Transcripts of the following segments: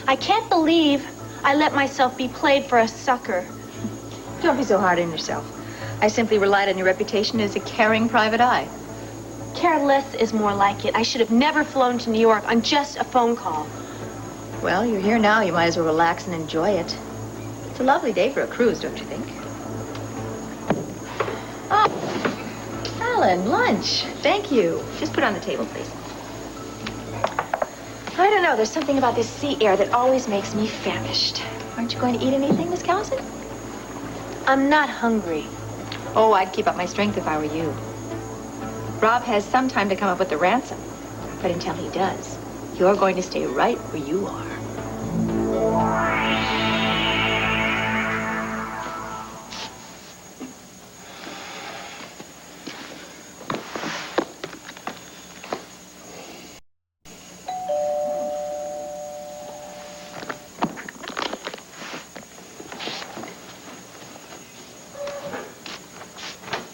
I can't believe I let myself be played for a sucker. Don't be so hard on yourself. I simply relied on your reputation as a caring private eye. Careless is more like it. I should have never flown to New York on just a phone call. Well, you're here now. You might as well relax and enjoy it. It's a lovely day for a cruise, don't you think? Oh, Alan, lunch. Thank you. Just put it on the table, please. I don't know. There's something about this sea air that always makes me famished. Aren't you going to eat anything, Miss Callison? I'm not hungry. Oh, I'd keep up my strength if I were you. Rob has some time to come up with the ransom. But until he does, you're going to stay right where you are.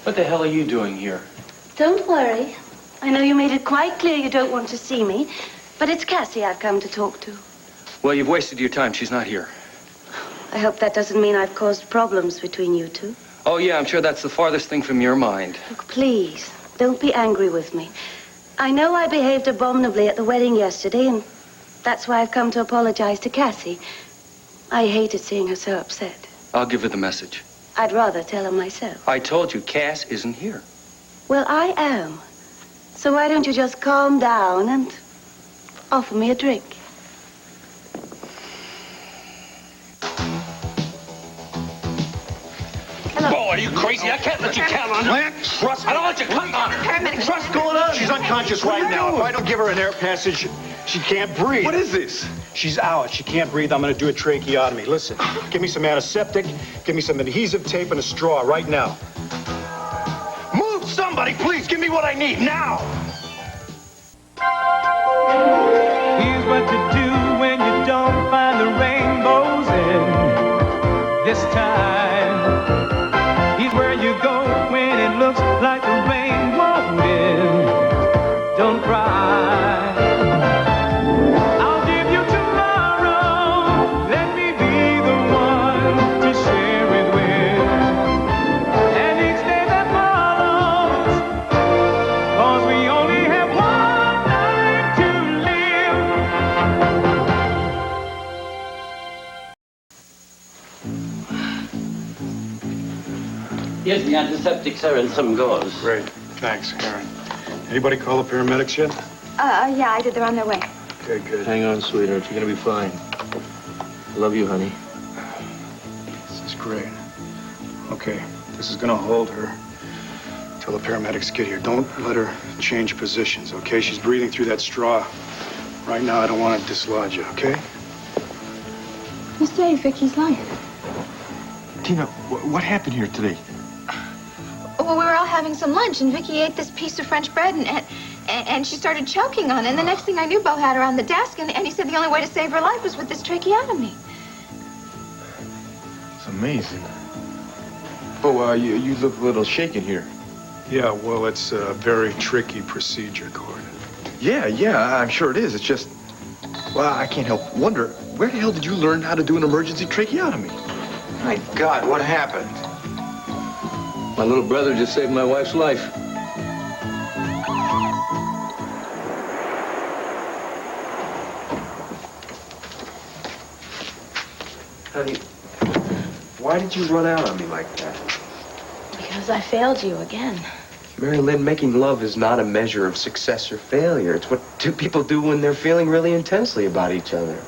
What the hell are you doing here? Don't worry. I know you made it quite clear you don't want to see me, but it's Cassie I've come to talk to. Well, you've wasted your time. She's not here. I hope that doesn't mean I've caused problems between you two. Oh, yeah, I'm sure that's the farthest thing from your mind. Look, please, don't be angry with me. I know I behaved abominably at the wedding yesterday, and that's why I've come to apologize to Cassie. I hated seeing her so upset. I'll give her the message. I'd rather tell her myself. I told you, Cass isn't here. Well, I am. So why don't you just calm down and offer me a drink? Hello. Oh, are you crazy? I can't let you count on her. Plant, trust me. I don't want you counting on her. Paramedics, what's going on? She's unconscious right now. If I don't give her an air passage, she can't breathe. What is this? She's out. She can't breathe. I'm going to do a tracheotomy. Listen, give me some antiseptic, give me some adhesive tape and a straw right now. Move, somebody, please. Give me what I need now. Here's what to do when you don't find the rainbows in this time. Here's where you go when it looks like the rain won't end. Don't cry. I'll give you tomorrow. Let me be the one to share it with. And each day that follows, 'cause we only have one life to live. Here's the antiseptic, sir, and some gauze. Great. Thanks, Karen. Anybody call the paramedics yet? Yeah, I did. They're on their way. Okay, good. Hang on, sweetheart. You're gonna be fine. Love you, honey. This is great. Okay, this is gonna hold her till the paramedics get here. Don't let her change positions, okay? She's breathing through that straw. Right now, I don't want to dislodge you, okay? Miss Dave, Vicky's lying. Tina, what happened here today? Well, we were all having some lunch, and Vicky ate this piece of French bread, and she started choking on it. And the next thing I knew, Bo had her on the desk, and he said the only way to save her life was with this tracheotomy. It's amazing. Oh, you look a little shaken here. Yeah, well, it's a very tricky procedure, Gordon. Yeah, I'm sure it is. It's just, well, I can't help wonder, where the hell did you learn how to do an emergency tracheotomy? My God, what happened? My little brother just saved my wife's life. Honey, why did you run out on me like that? Because I failed you again. Mary Lynn, making love is not a measure of success or failure. It's what two people do when they're feeling really intensely about each other.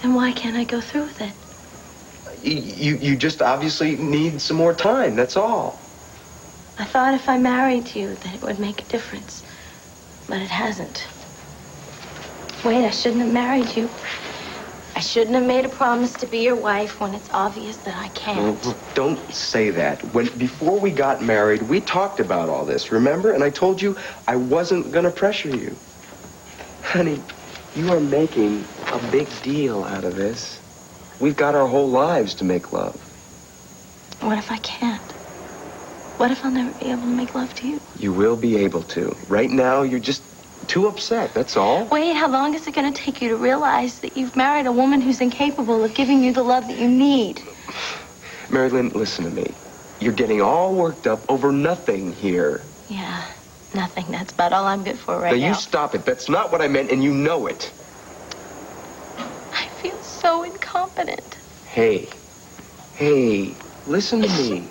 Then why can't I go through with it? You just obviously need some more time, that's all. I thought if I married you that it would make a difference. But it hasn't. Wait, I shouldn't have married you. I shouldn't have made a promise to be your wife when it's obvious that I can't. Well, don't say that. Before we got married, we talked about all this, remember? And I told you I wasn't gonna pressure you. Honey, you are making a big deal out of this. We've got our whole lives to make love. What if I can't? What if I'll never be able to make love to you? You will be able to. Right now, you're just too upset, that's all. Wade, how long is it going to take you to realize that you've married a woman who's incapable of giving you the love that you need? Mary Lynn, listen to me. You're getting all worked up over nothing here. Yeah, nothing. That's about all I'm good for right Now, now. you stop it. That's not what I meant, and you know it. I feel so incompetent. Hey, listen to me.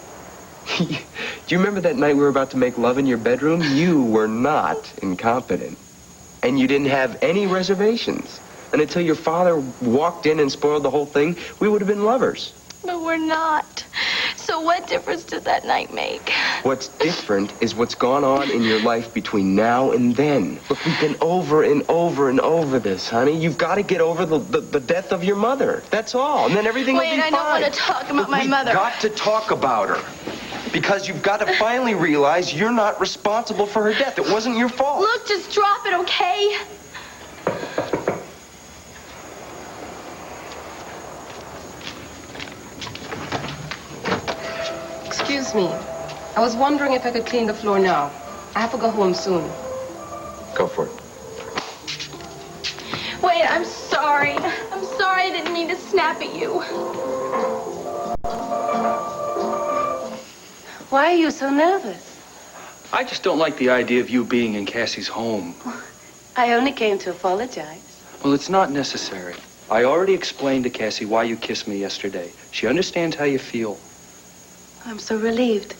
Do you remember that night we were about to make love in your bedroom? You were not incompetent. And you didn't have any reservations. And until your father walked in and spoiled the whole thing, we would have been lovers. But we're not. So what difference does that night make? What's different is what's gone on in your life between now and then. Look, we've been over and over and over this, honey. You've got to get over the death of your mother. That's all. And then everything will be fine. Wait, I don't want to talk about my mother. We've got to talk about her. Because you've got to finally realize you're not responsible for her death. It wasn't your fault. Look, just drop it, okay? Excuse me. I was wondering if I could clean the floor now. I have to go home soon. Go for it. Wait, I'm sorry. I'm sorry I didn't mean to snap at you. Why are you so nervous? I just don't like the idea of you being in Cassie's home. I only came to apologize. Well, it's not necessary. I already explained to Cassie why you kissed me yesterday. She understands how you feel. I'm so relieved.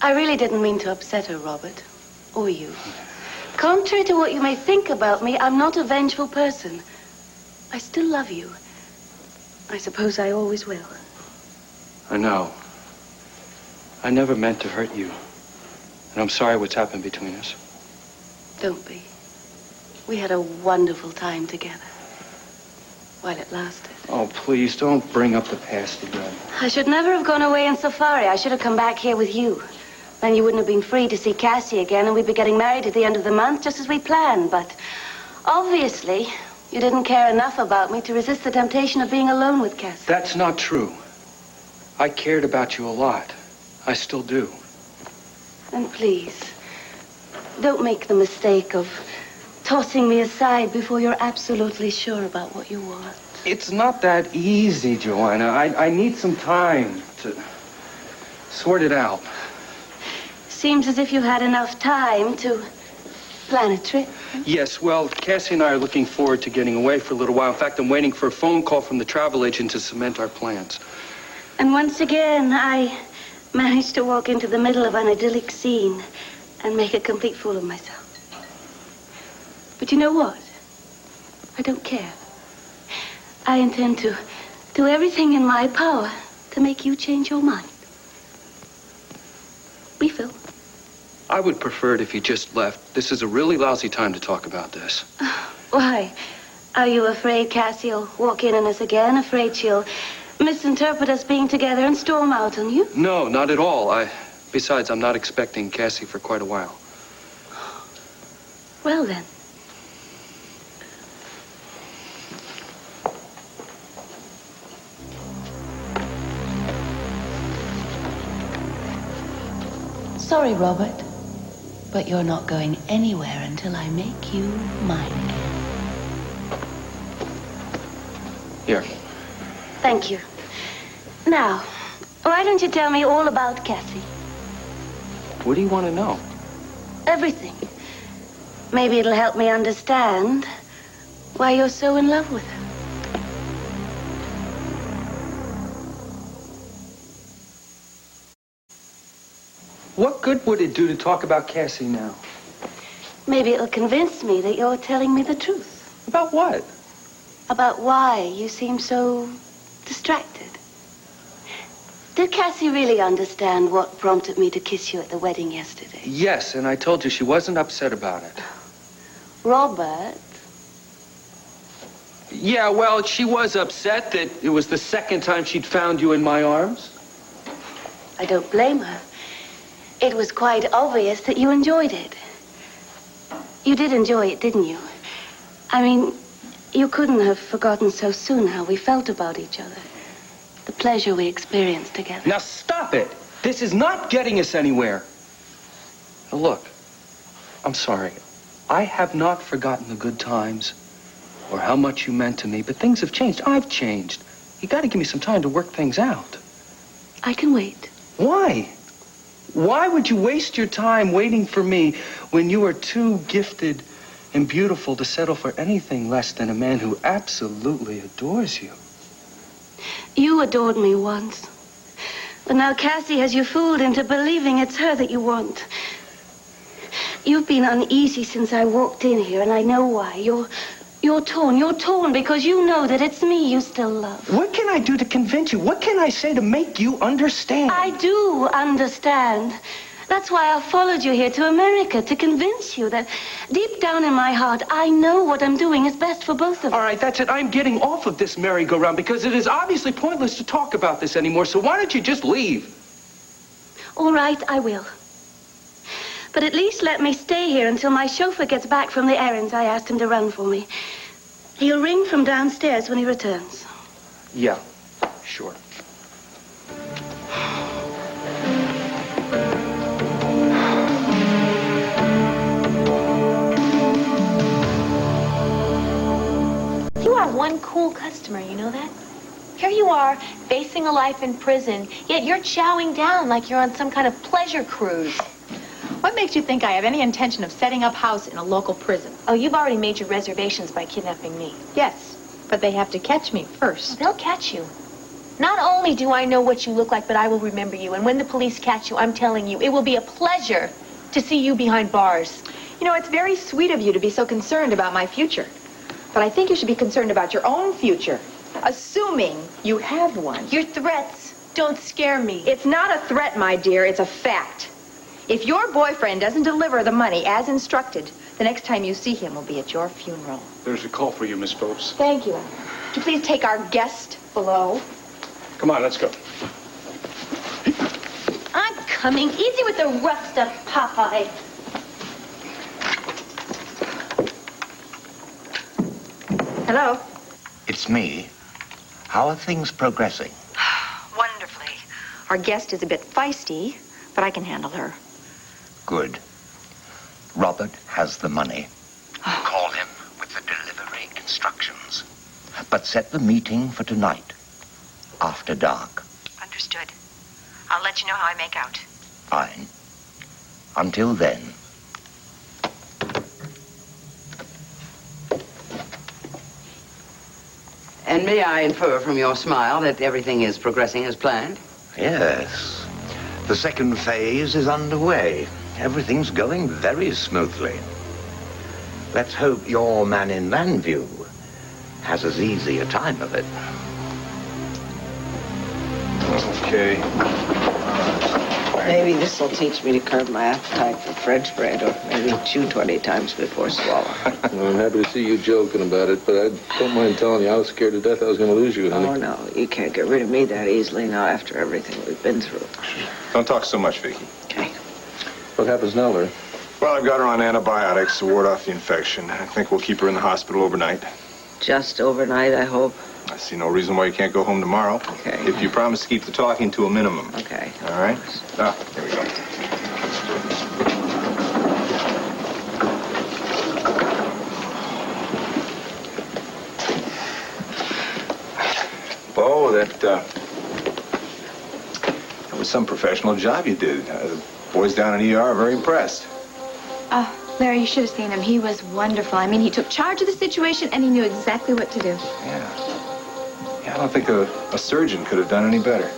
I really didn't mean to upset her, Robert. Or you. Contrary to what you may think about me, I'm not a vengeful person. I still love you. I suppose I always will. I know. I never meant to hurt you. And I'm sorry what's happened between us. Don't be. We had a wonderful time together. While it lasted. Oh, please, don't bring up the past again. I should never have gone away in safari. I should have come back here with you. Then you wouldn't have been free to see Cassie again, and we'd be getting married at the end of the month, just as we planned. But obviously, you didn't care enough about me to resist the temptation of being alone with Cassie. That's not true. I cared about you a lot. I still do. And please, don't make the mistake of tossing me aside before you're absolutely sure about what you want. It's not that easy, Joanna. I need some time to sort it out. Seems as if you had enough time to plan a trip. Yes, well, Cassie and I are looking forward to getting away for a little while. In fact, I'm waiting for a phone call from the travel agent to cement our plans. And once again, I managed to walk into the middle of an idyllic scene and make a complete fool of myself. But you know what? I don't care. I intend to do everything in my power to make you change your mind. We, Phil. I would prefer it if you just left. This is a really lousy time to talk about this. Why? Are you afraid Cassie will walk in on us again? Afraid she'll misinterpret us being together and storm out on you? No, not at all. Besides, I'm not expecting Cassie for quite a while. Well, then. Sorry, Robert, but you're not going anywhere until I make you mine again. Here. Thank you. Now, why don't you tell me all about Cassie? What do you want to know? Everything. Maybe it'll help me understand why you're so in love with her. What good would it do to talk about Cassie now? Maybe it'll convince me that you're telling me the truth. About what? About why you seem so distracted. Did Cassie really understand what prompted me to kiss you at the wedding yesterday? Yes, and I told you she wasn't upset about it. Robert? Yeah, well, she was upset that it was the second time she'd found you in my arms. I don't blame her. It was quite obvious that you enjoyed it. You did enjoy it, didn't you? I mean, you couldn't have forgotten so soon how we felt about each other. The pleasure we experienced together. Now stop it. This is not getting us anywhere. Now look, I'm sorry. I have not forgotten the good times or how much you meant to me, but things have changed. I've changed. You got to give me some time to work things out. I can wait. Why? Why would you waste your time waiting for me when you are too gifted and beautiful to settle for anything less than a man who absolutely adores you? You adored me once. But now Cassie has you fooled into believing it's her that you want. You've been uneasy since I walked in here, and I know why. You're torn. You're torn because you know that it's me you still love. What can I do to convince you? What can I say to make you understand? I do understand. That's why I followed you here to America, to convince you that deep down in my heart, I know what I'm doing is best for both of us. All right, that's it. I'm getting off of this merry-go-round because it is obviously pointless to talk about this anymore, so why don't you just leave? All right, I will. But at least let me stay here until my chauffeur gets back from the errands I asked him to run for me. He'll ring from downstairs when he returns. Yeah, sure. You are one cool customer, you know that? Here you are, facing a life in prison, yet you're chowing down like you're on some kind of pleasure cruise. What makes you think I have any intention of setting up house in a local prison? Oh, you've already made your reservations by kidnapping me. Yes, but they have to catch me first. They'll catch you. Not only do I know what you look like, but I will remember you. And when the police catch you, I'm telling you, it will be a pleasure to see you behind bars. You know, it's very sweet of you to be so concerned about my future. But I think you should be concerned about your own future, assuming you have one. Your threats don't scare me. It's not a threat, my dear. It's a fact. If your boyfriend doesn't deliver the money as instructed, the next time you see him will be at your funeral. There's a call for you, Miss Phillips. Thank you. Would you please take our guest below? Come on, let's go. I'm coming. Easy with the rough stuff, Popeye. Hello? It's me. How are things progressing? Wonderfully. Our guest is a bit feisty, but I can handle her. Good. Robert has the money. Call him with the delivery instructions. But set the meeting for tonight, after dark. Understood. I'll let you know how I make out. Fine. Until then. And may I infer from your smile that everything is progressing as planned? Yes. The second phase is underway. Everything's going very smoothly. Let's hope your man in Landview has as easy a time of it. Okay. Maybe this will teach me to curb my appetite for French bread, or maybe chew 20 times before swallowing. Well, I'm happy to see you joking about it, but I don't mind telling you I was scared to death I was going to lose you, honey. Oh, no, you can't get rid of me that easily now after everything we've been through. Don't talk so much, Vicky. Okay. What happens now, Larry? Well, I've got her on antibiotics to ward off the infection. I think we'll keep her in the hospital overnight. Just overnight, I hope. I see no reason why you can't go home tomorrow. Okay. If you promise to keep the talking to a minimum. Okay. All right? Ah, here we go. Bo, that was some professional job you did. The boys down in ER are very impressed. Larry, you should have seen him. He was wonderful. I mean, he took charge of the situation, and he knew exactly what to do. Yeah, I don't think a surgeon could have done any better.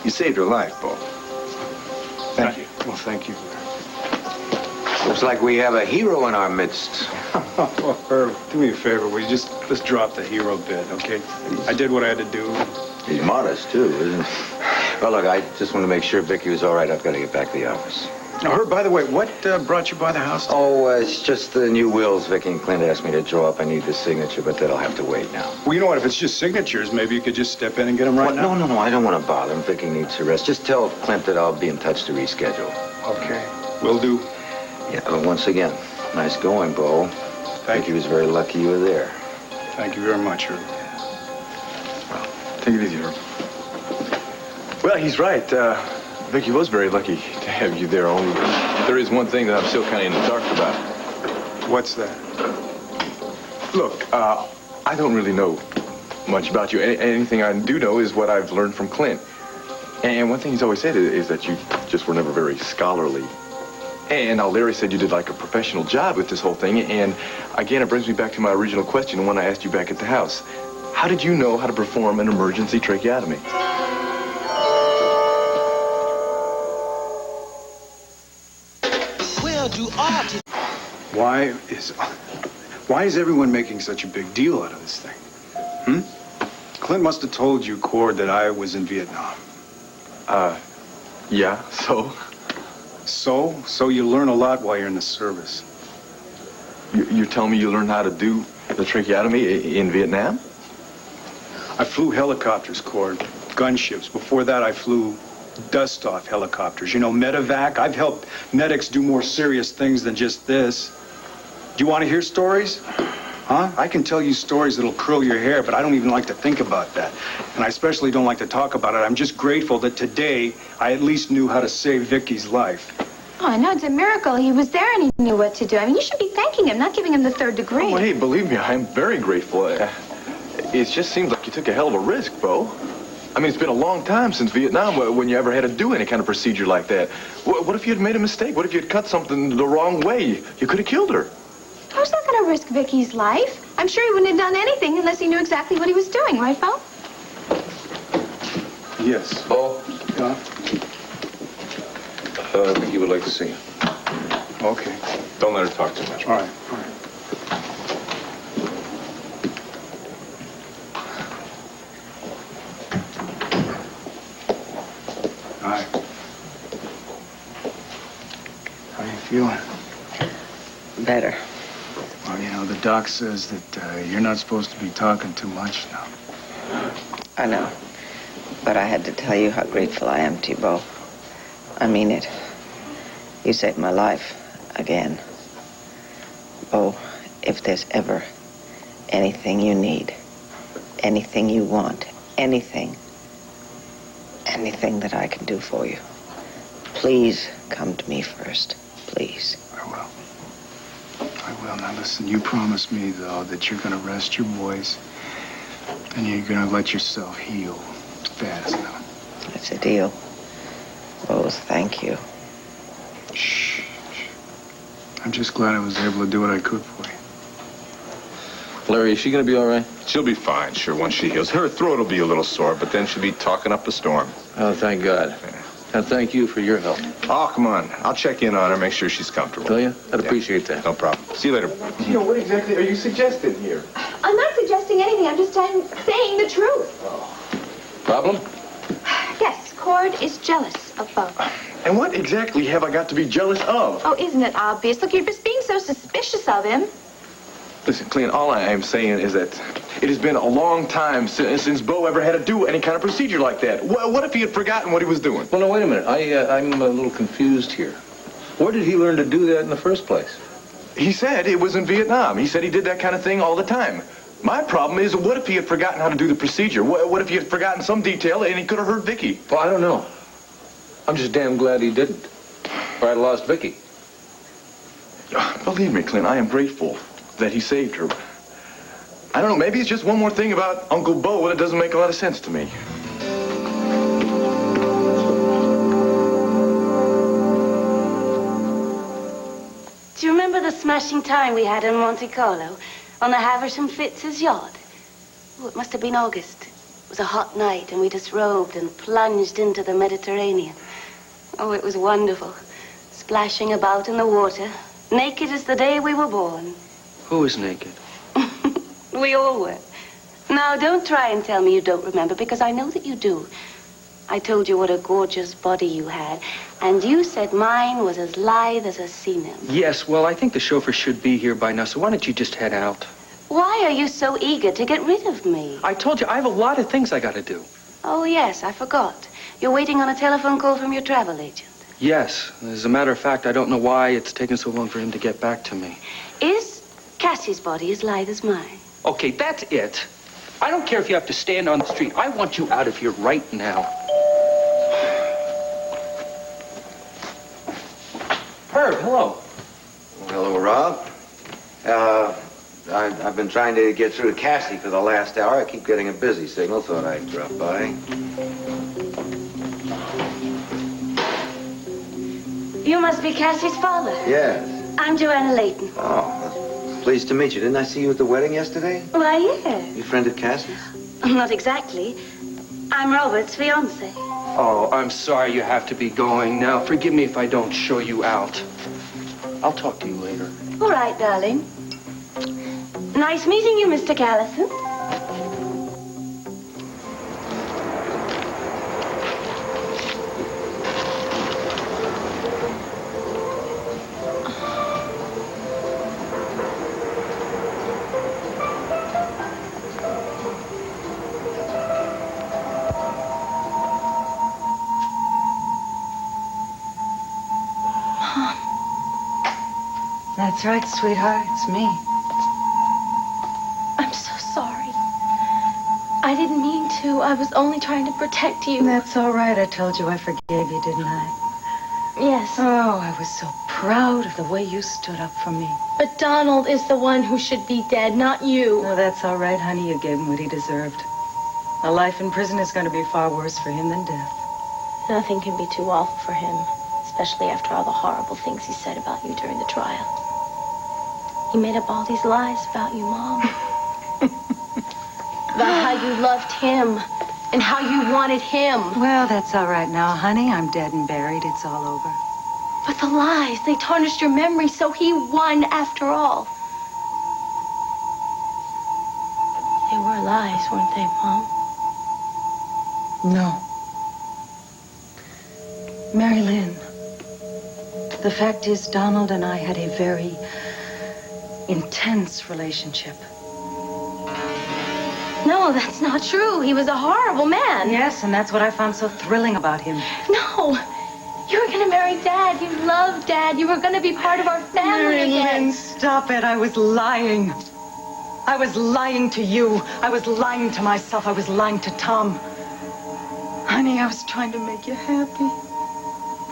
You saved her life, Bo. Thank you. Well, thank you. Looks like we have a hero in our midst. Irv, do me a favor. Will you just let's drop the hero bit, okay? I did what I had to do. He's modest, too, isn't he? Well, look, I just want to make sure Vicky was all right. I've got to get back to the office. Now, Herb, by the way, what brought you by the house? Oh, it's just the new wills Vicky and Clint asked me to draw up. I need the signature, but that'll have to wait now. Well, you know what? If it's just signatures, maybe you could just step in and get them right now. No, I don't want to bother him. Vicky needs to rest. Just tell Clint that I'll be in touch to reschedule. Okay. Will do. Yeah, but once again, nice going, Bo. Vicky was very lucky you were there. Thank you very much, Herb. Well, take it easy, Herb. Well, he's right. Vicky was very lucky to have you there. Only there is one thing that I'm still kind of in the dark about. What's that? Look, I don't really know much about you. Anything I do know is what I've learned from Clint. And one thing he's always said is that you just were never very scholarly. And now Larry said you did like a professional job with this whole thing. And again, it brings me back to my original question, the one I asked you back at the house. How did you know how to perform an emergency tracheotomy? Where do artists... Why is everyone making such a big deal out of this thing? Clint must have told you, Cord, that I was in Vietnam. Yeah, so? So you learn a lot while you're in the service. You're telling me you learned how to do the tracheotomy in Vietnam? I flew helicopters, Cord, gunships. Before that, I flew dust-off helicopters. You know, medevac. I've helped medics do more serious things than just this. Do you want to hear stories? Huh? I can tell you stories that'll curl your hair, but I don't even like to think about that. And I especially don't like to talk about it. I'm just grateful that today I at least knew how to save Vicky's life. Oh, I know, it's a miracle. He was there and he knew what to do. I mean, you should be thanking him, not giving him the 3rd degree. Oh, hey, believe me, I'm very grateful. It just seems like you took a hell of a risk, Bo. I mean, it's been a long time since Vietnam when you ever had to do any kind of procedure like that. What if you had made a mistake? What if you had cut something the wrong way? You could have killed her. I was not going to risk Vicky's life. I'm sure he wouldn't have done anything unless he knew exactly what he was doing, right, Bo? Yes. Bo? Yeah? Vicky would like to see you. Okay. Don't let her talk too much. All right, all right. Hi. How you feeling? Better. Well, you know, the doc says that you're not supposed to be talking too much now. I know. But I had to tell you how grateful I am to you, Bo. I mean it. You saved my life again. Bo, if there's ever anything you need, anything you want, anything that I can do for you, please come to me first. Please. I will. Now, listen, you promised me, though, that you're going to rest your boys and you're going to let yourself heal fast now. It's a deal. Rose, thank you. Shh. I'm just glad I was able to do what I could for you. Larry, is she going to be all right? She'll be fine, sure, once she heals. Her throat will be a little sore, but then she'll be talking up a storm. Oh, thank God. And thank you for your help. Oh, come on. I'll check in on her, make sure she's comfortable. Will you? I'd appreciate that. No problem. See you later. You know, what exactly are you suggesting here? I'm not suggesting anything. I'm just saying the truth. Problem? Yes, Cord is jealous of Bo. And what exactly have I got to be jealous of? Oh, isn't it obvious? Look, you're just being so suspicious of him. Listen, Clint, all I am saying is that it has been a long time since Bo ever had to do any kind of procedure like that. What if he had forgotten what he was doing? Well, no, wait a minute. I'm a little confused here. Where did he learn to do that in the first place? He said it was in Vietnam. He said he did that kind of thing all the time. My problem is, what if he had forgotten how to do the procedure? What if he had forgotten some detail and he could have hurt Vicky? Well, I don't know. I'm just damn glad he didn't. Or I'd lost Vicky. Believe me, Clint, I am grateful that he saved her. I don't know, maybe it's just one more thing about Uncle Bo that doesn't make a lot of sense to me. Do you remember the smashing time we had in Monte Carlo on the Haversham Fitz's yacht? Oh, it must have been August. It was a hot night and we disrobed and plunged into the Mediterranean. Oh, it was wonderful. Splashing about in the water, naked as the day we were born. Who is naked? We all were. Now, don't try and tell me you don't remember, because I know that you do. I told you what a gorgeous body you had, and you said mine was as lithe as a sea nymph. Yes, well, I think the chauffeur should be here by now, so why don't you just head out? Why are you so eager to get rid of me? I told you, I have a lot of things I gotta do. Oh, yes, I forgot. You're waiting on a telephone call from your travel agent. Yes, as a matter of fact, I don't know why it's taken so long for him to get back to me. Is Cassie's body as lithe as mine? Okay, that's it. I don't care if you have to stand on the street. I want you out of here right now. Herb, hello. Hello, Rob. I've been trying to get through to Cassie for the last hour. I keep getting a busy signal. Thought I'd drop by. You must be Cassie's father. Yes. I'm Joanna Layton. Oh, pleased to meet you. Didn't I see you at the wedding yesterday? Why, yeah. You friend of Cassie's? Not exactly. I'm Robert's fiancée. Oh, I'm sorry you have to be going now. Forgive me if I don't show you out. I'll talk to you later. All right, darling. Nice meeting you, Mr. Callison. That's right, sweetheart. It's me. I'm so sorry. I didn't mean to. I was only trying to protect you. That's all right. I told you I forgave you, didn't I? Yes. Oh, I was so proud of the way you stood up for me. But Donald is the one who should be dead, not you. Oh, that's all right, honey. You gave him what he deserved. A life in prison is going to be far worse for him than death. Nothing can be too awful for him, especially after all the horrible things he said about you during the trial. He made up all these lies about you, Mom. About how you loved him and how you wanted him. Well, that's all right now, honey. I'm dead and buried. It's all over. But the lies, they tarnished your memory, so he won after all. They were lies, weren't they, Mom? No. Mary Lynn, the fact is Donald and I had a very intense relationship. No, that's not true. He was a horrible man. Yes, and that's what I found so thrilling about him. No. You were going to marry Dad. You loved Dad. You were going to be part of our family Mary again. Lynn, stop it. I was lying. I was lying to you. I was lying to myself. I was lying to Tom. Honey, I was trying to make you happy.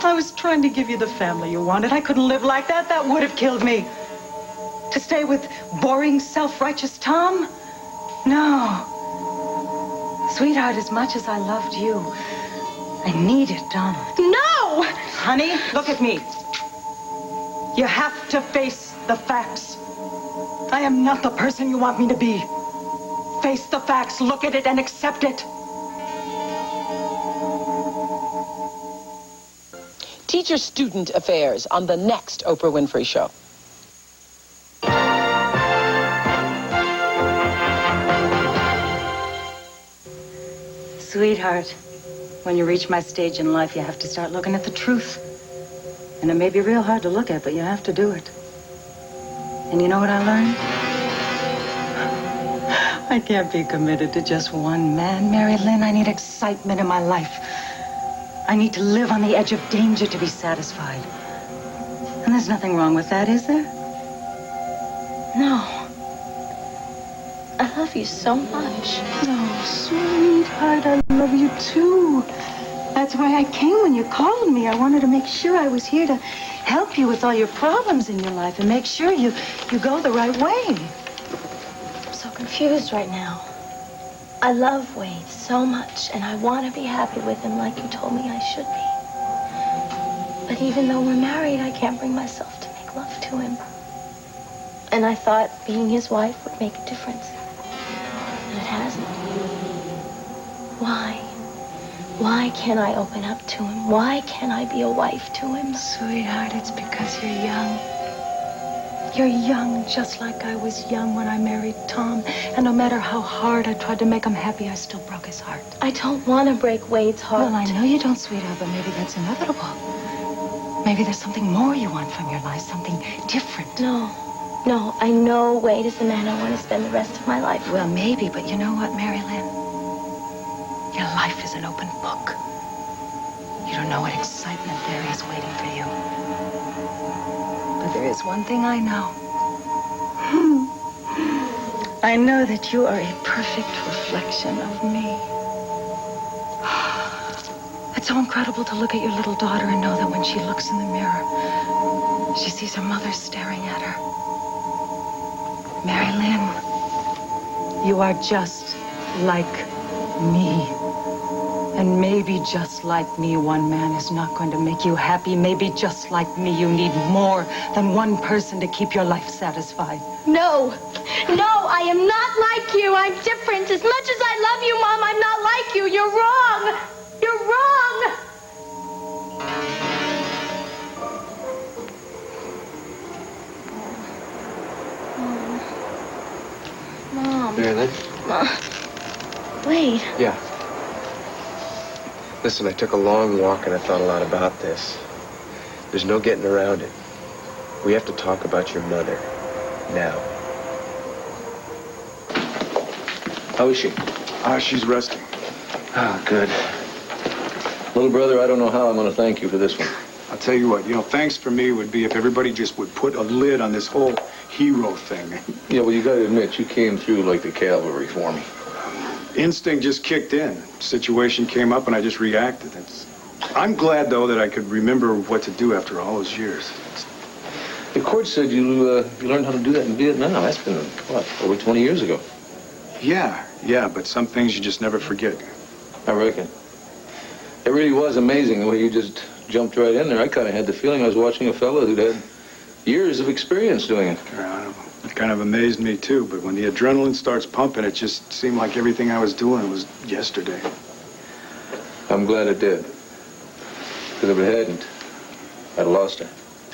I was trying to give you the family you wanted. I couldn't live like that. That would have killed me. To stay with boring, self-righteous Tom? No. Sweetheart, as much as I loved you, I needed Donald. No! Honey, look at me. You have to face the facts. I am not the person you want me to be. Face the facts, look at it, and accept it. Teacher-student affairs on the next Oprah Winfrey Show. Sweetheart, when you reach my stage in life, you have to start looking at the truth. And it may be real hard to look at, but you have to do it. And you know what I learned? I can't be committed to just one man, Mary Lynn. I need excitement in my life. I need to live on the edge of danger to be satisfied. And there's nothing wrong with that, is there? No. I love you so much. Oh, sweetheart, I love you too. That's why I came when you called me. I wanted to make sure I was here to help you with all your problems in your life and make sure you go the right way. I'm so confused right now. I love Wade so much, and I want to be happy with him like you told me I should be. But even though we're married, I can't bring myself to make love to him. And I thought being his wife would make a difference. And it hasn't. Why? Why can't I open up to him? Why can't I be a wife to him? Sweetheart, it's because you're young. You're young, just like I was young when I married Tom. And no matter how hard I tried to make him happy, I still broke his heart. I don't want to break Wade's heart. Well, I know you don't, sweetheart, but maybe that's inevitable. Maybe there's something more you want from your life, something different. No, I know Wade is the man I want to spend the rest of my life with. Well, maybe, but you know what, Mary Lynn? Your life is an open book. You don't know what excitement there is waiting for you. But there is one thing I know. I know that you are a perfect reflection of me. It's so incredible to look at your little daughter and know that when she looks in the mirror, she sees her mother staring at her. Mary Lynn, You are just like me. And maybe just like me, one man is not going to make you happy. Maybe just like me, you need more than one person to keep your life satisfied. No. No, I am not like you. I'm different. As much as I love you, Mom, I'm not like you. You're wrong. You're wrong. Mom. Marilyn? Mom. Wait. Yeah. Listen, I took a long walk and I thought a lot about this. There's no getting around it. We have to talk about your mother. Now. How is she? She's resting. Oh, good. Little brother, I don't know how I'm going to thank you for this one. I'll tell you what, thanks for me would be if everybody just would put a lid on this whole hero thing. Yeah, well, you got to admit, you came through like the cavalry for me. Instinct just kicked in. Situation came up and I just reacted. I'm glad, though, that I could remember what to do after all those years. The court said you learned how to do that in Vietnam. That's been, what, over 20 years ago? Yeah, but some things you just never forget. I reckon. It really was amazing the way you just jumped right in there. I kind of had the feeling I was watching a fellow who'd had years of experience doing it. It kind of amazed me, too, but when the adrenaline starts pumping, it just seemed like everything I was doing was yesterday. I'm glad it did. Because if it hadn't, I'd have lost her.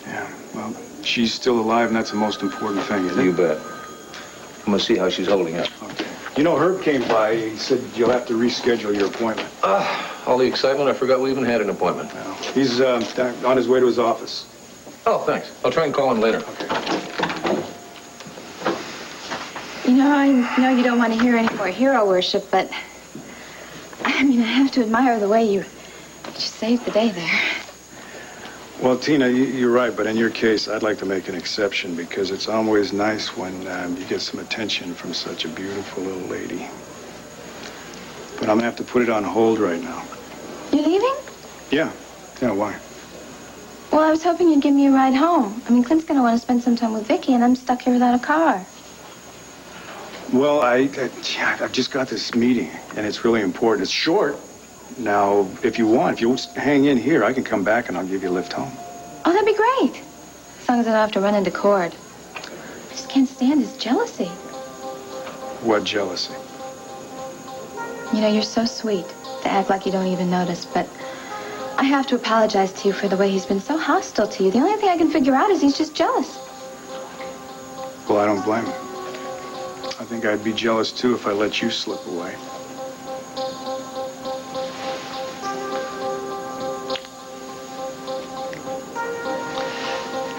Yeah, well, she's still alive, and that's the most important thing, isn't it? You bet. I'm going to see how she's holding up. Okay. Herb came by. He said you'll have to reschedule your appointment. All the excitement, I forgot we even had an appointment. Well, he's on his way to his office. Oh, thanks. I'll try and call him later. Okay. I know you don't want to hear any more hero worship, but I have to admire the way you saved the day there. Well, Tina, you're right, but in your case, I'd like to make an exception because it's always nice when you get some attention from such a beautiful little lady. But I'm going to have to put it on hold right now. You leaving? Yeah, why? Well, I was hoping you'd give me a ride home. Clint's going to want to spend some time with Vicky, and I'm stuck here without a car. Well, I've just got this meeting, and it's really important. It's short. Now, if you'll hang in here, I can come back and I'll give you a lift home. Oh, that'd be great. As long as I don't have to run into Cord. I just can't stand his jealousy. What jealousy? You're so sweet to act like you don't even notice, but I have to apologize to you for the way he's been so hostile to you. The only thing I can figure out is he's just jealous. Well, I don't blame him. I think I'd be jealous, too, if I let you slip away.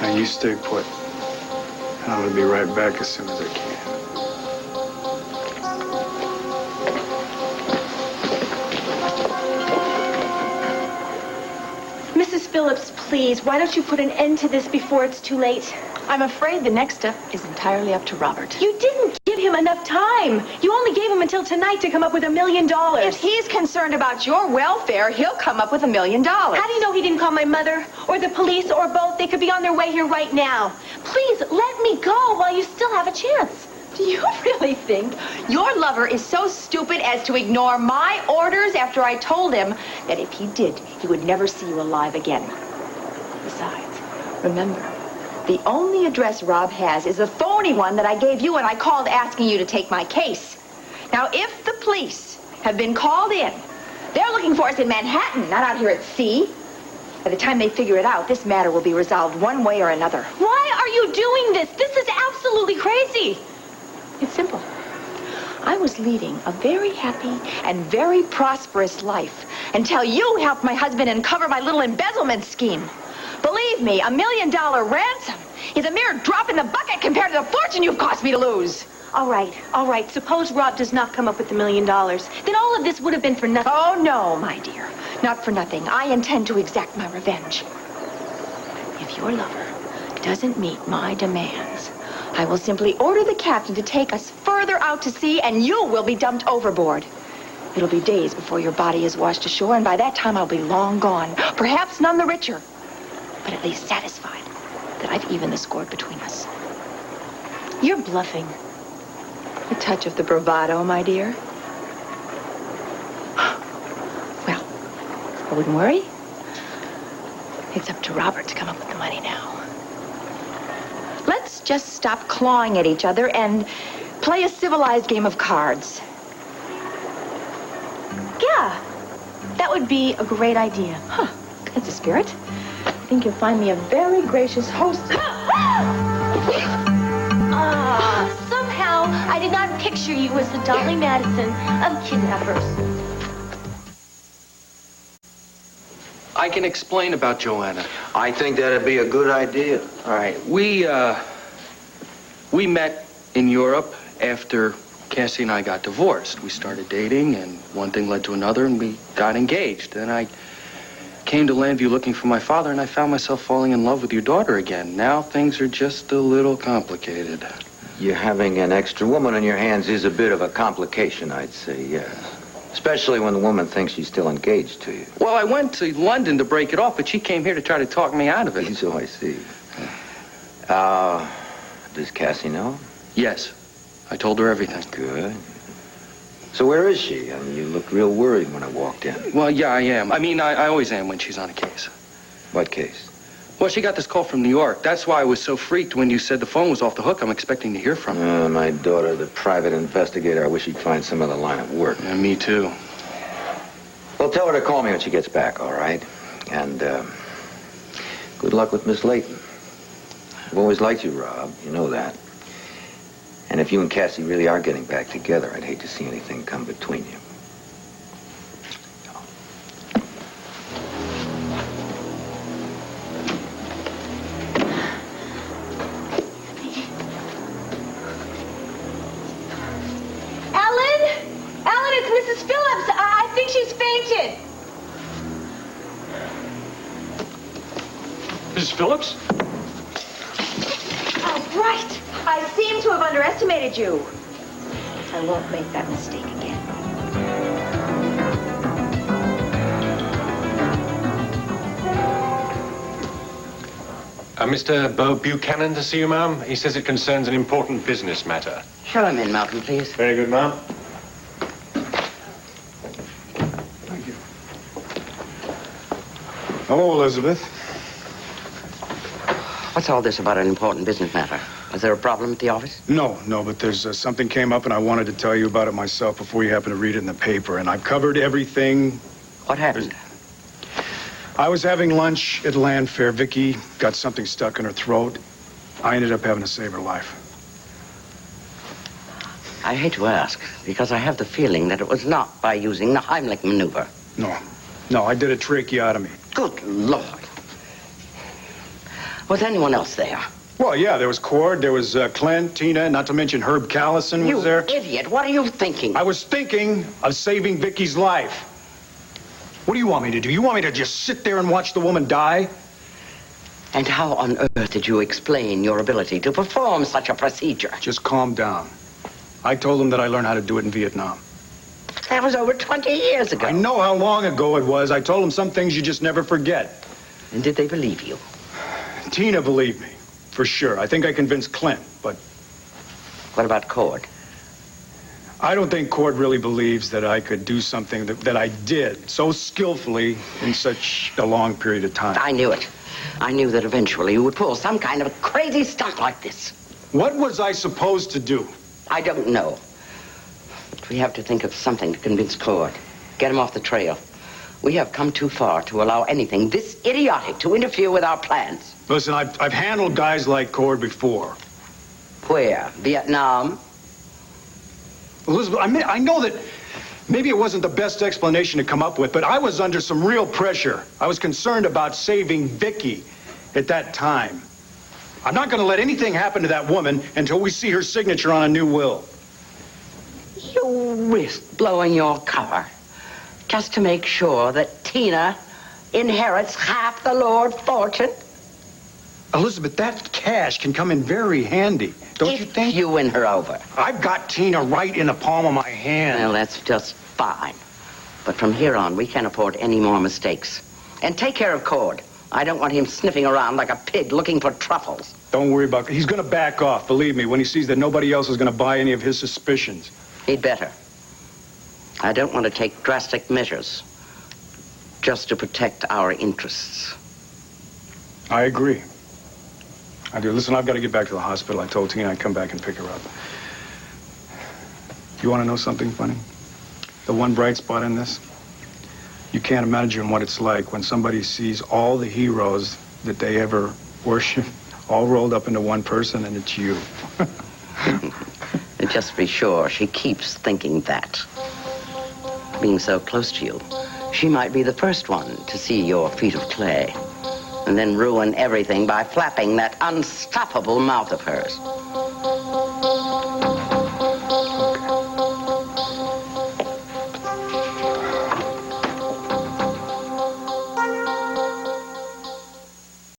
Now, you stay put. I'm going to be right back as soon as I can. Mrs. Phillips, please, why don't you put an end to this before it's too late? I'm afraid the next step is entirely up to Robert. You didn't give him enough time. You only gave him until tonight to come up with $1 million. If he's concerned about your welfare, he'll come up with $1 million. How do you know he didn't call my mother or the police or both? They could be on their way here right now. Please, let me go while you still have a chance. Do you really think your lover is so stupid as to ignore my orders after I told him that if he did, he would never see you alive again? Besides, remember, the only address Rob has is a phony one that I gave you when I called asking you to take my case. Now, if the police have been called in, they're looking for us in Manhattan, not out here at sea. By the time they figure it out, this matter will be resolved one way or another. Why are you doing this? This is absolutely crazy. It's simple. I was leading a very happy and very prosperous life until you helped my husband uncover my little embezzlement scheme. Believe me, $1 million ransom is a mere drop in the bucket compared to the fortune you've cost me to lose. All right. Suppose Rob does not come up with $1 million. Then all of this would have been for nothing. Oh, no, my dear. Not for nothing. I intend to exact my revenge. If your lover doesn't meet my demands, I will simply order the captain to take us further out to sea, and you will be dumped overboard. It'll be days before your body is washed ashore, and by that time I'll be long gone. Perhaps none the richer, but at least satisfied that I've evened the score between us. You're bluffing. A touch of the bravado, my dear. Well, I wouldn't worry. It's up to Robert to come up with the money now. Let's just stop clawing at each other and play a civilized game of cards. Yeah, that would be a great idea. Huh, that's a spirit. I think you'll find me a very gracious host. Somehow, I did not picture you as the Dolly Madison of kidnappers. I can explain about Joanna. I think that'd be a good idea. All right, we met in Europe after Cassie and I got divorced. We started dating, and one thing led to another, and we got engaged. Then I came to Landview looking for my father, and I found myself falling in love with your daughter again. Now things are just a little complicated. You having an extra woman on your hands is a bit of a complication, I'd say, yes. Especially when the woman thinks she's still engaged to you. Well, I went to London to break it off, but she came here to try to talk me out of it. So I see. Does Cassie know? Yes. I told her everything. Good. So where is she? I mean, you looked real worried when I walked in. Well, yeah, I am. I mean, I always am when she's on a case. What case? Well, she got this call from New York. That's why I was so freaked when you said the phone was off the hook. I'm expecting to hear from her. My daughter, the private investigator. I wish she'd find some other line of work. Yeah, me too. Well, tell her to call me when she gets back, all right? And, good luck with Miss Layton. I've always liked you, Rob. You know that. And if you and Cassie really are getting back together, I'd hate to see anything come between you. Ellen, it's Mrs. Phillips. I think she's fainted. Mrs. Phillips? Oh, right. I seem to have underestimated you. I won't make that mistake again. Mr. Bo Buchanan to see you, ma'am. He says it concerns an important business matter. Show him in, Malcolm, please. Very good, ma'am. Thank you. Hello, Elizabeth. What's all this about an important business matter? Was there a problem at the office? No, but there's something came up, and I wanted to tell you about it myself before you happen to read it in the paper. And I've covered everything. What happened? I was having lunch at Landfair. Vicky got something stuck in her throat. I ended up having to save her life. I hate to ask, because I have the feeling that it was not by using the Heimlich maneuver. No, I did a tracheotomy. Good Lord. Was anyone else there? Well, yeah, there was Cord, there was Clint, Tina, not to mention Herb Callison was there. You idiot, what are you thinking? I was thinking of saving Vicky's life. What do you want me to do? You want me to just sit there and watch the woman die? And how on earth did you explain your ability to perform such a procedure? Just calm down. I told them that I learned how to do it in Vietnam. That was over 20 years ago. I know how long ago it was. I told them some things you just never forget. And did they believe you? Tina believed me, for sure. I think I convinced Clint, but... What about Cord? I don't think Cord really believes that I could do something that I did so skillfully in such a long period of time. I knew it. I knew that eventually you would pull some kind of a crazy stunt like this. What was I supposed to do? I don't know. But we have to think of something to convince Cord. Get him off the trail. We have come too far to allow anything this idiotic to interfere with our plans. Listen, I've handled guys like Cord before. Where? Vietnam? Elizabeth, I know that maybe it wasn't the best explanation to come up with, but I was under some real pressure. I was concerned about saving Vicky at that time. I'm not going to let anything happen to that woman until we see her signature on a new will. You risked blowing your cover just to make sure that Tina inherits half the Lord fortune? Elizabeth, that cash can come in very handy, don't you think? If you win her over. I've got Tina right in the palm of my hand. Well, that's just fine. But from here on, we can't afford any more mistakes. And take care of Cord. I don't want him sniffing around like a pig looking for truffles. Don't worry about it. He's going to back off, believe me, when he sees that nobody else is going to buy any of his suspicions. He'd better. I don't want to take drastic measures just to protect our interests. I agree. I do. Listen, I've got to get back to the hospital. I told Tina I'd come back and pick her up. You want to know something funny? The one bright spot in this? You can't imagine what it's like when somebody sees all the heroes that they ever worship all rolled up into one person, and it's you. And just be sure she keeps thinking that. Being so close to you, she might be the first one to see your feet of clay and then ruin everything by flapping that unstoppable mouth of hers.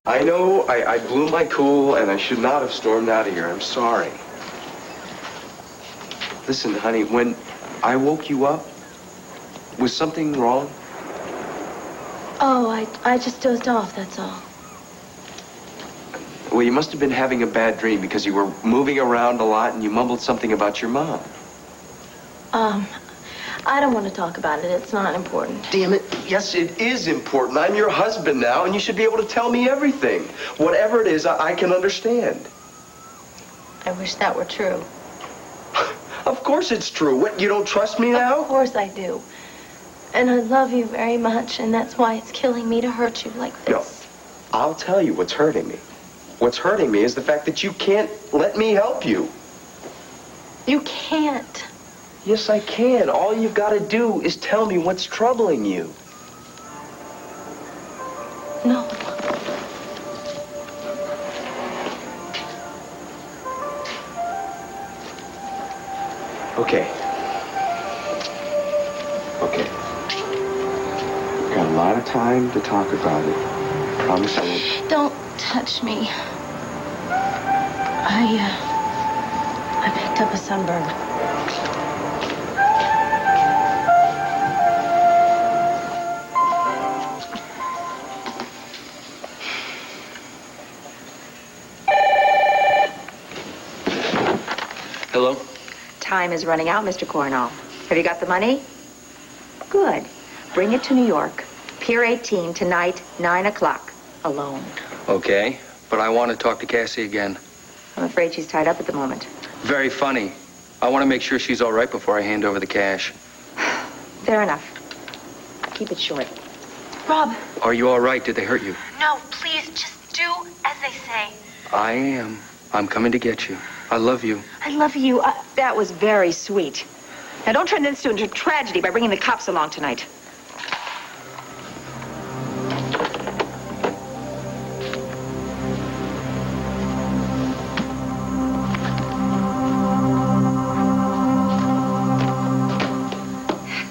I know I blew my cool and I should not have stormed out of here. I'm sorry. Listen, honey, when I woke you up, was something wrong? Oh, I just dozed off, that's all. Well, you must have been having a bad dream because you were moving around a lot and you mumbled something about your mom. I don't want to talk about it. It's not important. Damn it. Yes, it is important. I'm your husband now, and you should be able to tell me everything. Whatever it is, I can understand. I wish that were true. Of course it's true. What, you don't trust me now? Of course I do. And I love you very much, and that's why it's killing me to hurt you like this. No. I'll tell you what's hurting me. What's hurting me is the fact that you can't let me help you. You can't. Yes, I can. All you've got to do is tell me what's troubling you. No. Okay. Okay. Got a lot of time to talk about it. I promise I won't. Don't touch me. I picked up a sunburn. Hello? Time is running out, Mr. Cornell. Have you got the money? Good. Bring it to New York. Pier 18 tonight, 9 o'clock. Alone. Okay, but I want to talk to Cassie again. I'm afraid she's tied up at the moment. Very funny. I want to make sure she's all right before I hand over the cash. Fair enough. Keep it short. Rob. Are you all right? Did they hurt you? No, please, just do as they say. I am. I'm coming to get you. I love you. I love you. That was very sweet. Now, don't turn this into a tragedy by bringing the cops along tonight.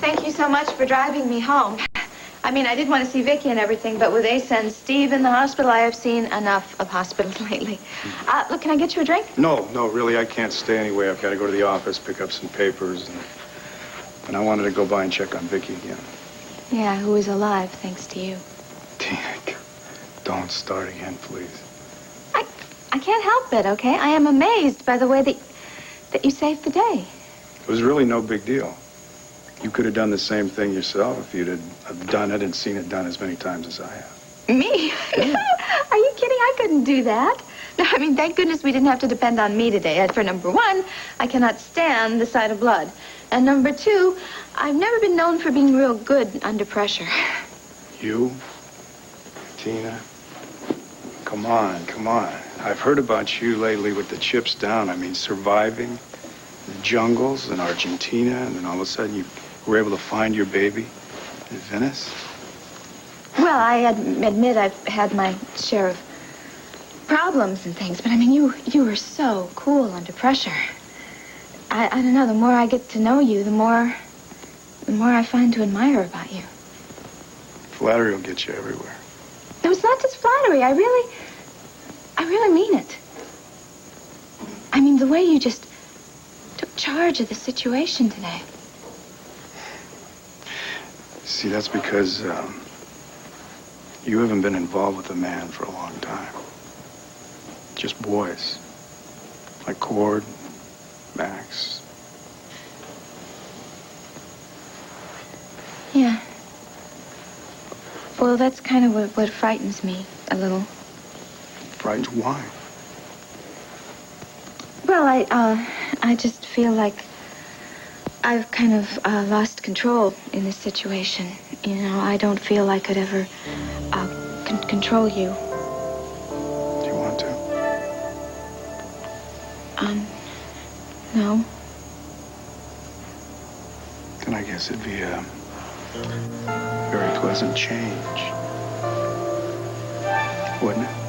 Thank you so much for driving me home. I mean, I did want to see Vicky and everything, but with Asa and Steve in the hospital, I have seen enough of hospitals lately. Look, can I get you a drink? No, really, I can't stay anyway. I've got to go to the office, pick up some papers, and I wanted to go by and check on Vicky again. Yeah, who is alive, thanks to you. Tina, don't start again, please. I can't help it, okay? I am amazed by the way that you saved the day. It was really no big deal. You could have done the same thing yourself if you'd have done it and seen it done as many times as I have. Me? Are you kidding? I couldn't do that. No, I mean, thank goodness we didn't have to depend on me today. For number one, I cannot stand the sight of blood. And number two, I've never been known for being real good under pressure. You? Tina? Come on. I've heard about you lately with the chips down. I mean, surviving the jungles in Argentina, and then all of a sudden you were able to find your baby in Venice? Well, I admit I've had my share of problems and things, but I mean, you were so cool under pressure. I don't know, the more I get to know you, the more I find to admire about you. Flattery will get you everywhere. No, it's not just flattery. I really mean it. I mean, the way you just took charge of the situation today. See, that's because you haven't been involved with a man for a long time. Just boys. Like Cord, Max. Yeah. Well, that's kind of what frightens me a little. Frightened? Why? Well, I just feel like I've kind of lost control in this situation. You know, I don't feel I could ever control you. Do you want to? No. Then I guess it'd be a very pleasant change, wouldn't it?